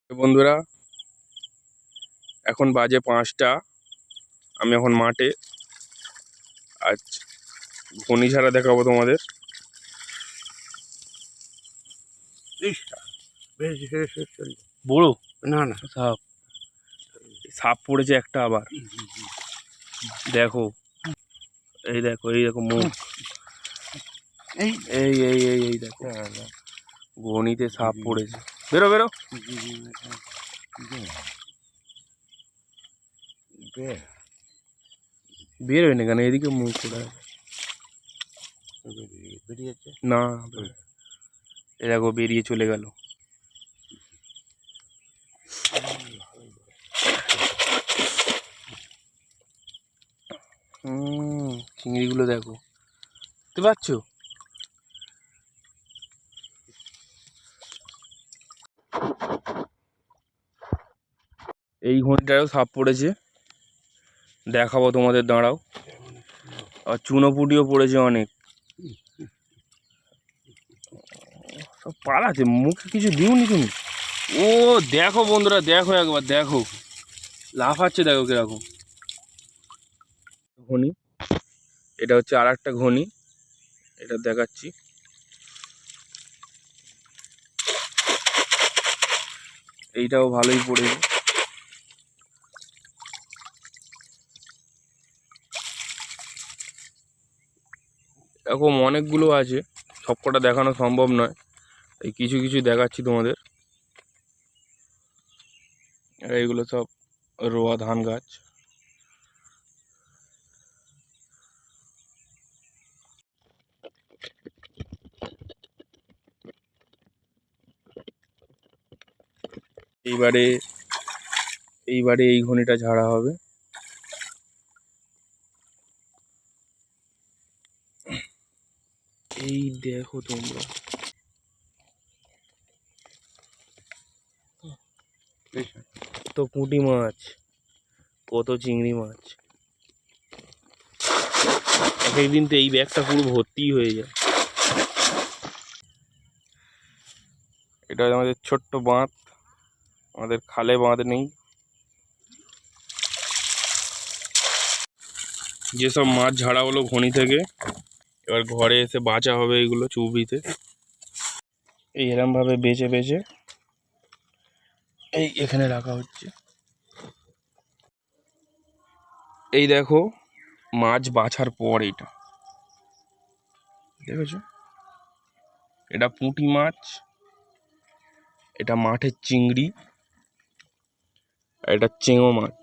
বন্ধুরা, এখন বাজে 5টা। আমি এখন মাঠে আজ ঘূর্ণিঝড় দেখাবো তোমাদের। বড় না না সাপ সাপ পড়েছে একটা, আবার দেখো, এই দেখো, এই দেখো মুখ, এই এই এই এই এই দেখো ঘনিতে সাপ পড়েছে। বেরো বেরো, বের হয় না কেন? এদিকে মুখ কোথায়? বেরিয়েছে না, এই দেখো বেরিয়ে চলে গেল। চিংড়িগুলো দেখো, বুঝতে পারছো? এই ঘড়িটারও সাপ পড়েছে, দেখাবো তোমাদের, দাঁড়াও। আর চুনোপুটিও পড়েছে অনেক, সব পালাচ্ছে। মুখে কিছু দিওনি তুমি? ও দেখো বন্ধুরা, দেখো একবার, দেখো লাফাচ্ছে, দেখো কিরকম ঘনি। এটা হচ্ছে আর একটা ঘনি, এটা দেখাচ্ছি। এইটাও ভালোই পড়েছে। এরকম অনেকগুলো আছে, সবকটা দেখানো সম্ভব নয়, এই কিছু কিছু দেখাচ্ছি তোমাদের। এইগুলো সব রোয়া ধান গাছ। এইবারে এইবারে এই ঘনিটা ঝাড়া হবে। এই দেখো তোমরা, তো পুঁটি মাছ, কত চিংড়ি মাছ। এক একদিন তো এই ব্যাগটা পুরো ভর্তি হয়ে যায়। এটা আমাদের ছোট্ট বাঁধ, আমাদের খালে বাঁধ নেই। যেসব মাছ ঝাড়া হলো ঘনি থেকে, এবার ঘরে এসে বাঁচা হবে এইগুলো চুবড়িতে। এই এরমভাবে বেছে বেছে এই এখানে রাখা হচ্ছে। এই দেখো মাছ বাছার পর, এটা দেখেছো, এটা পুঁটি মাছ, এটা মাঠের চিংড়ি, আর এটা চেঙো মাছ।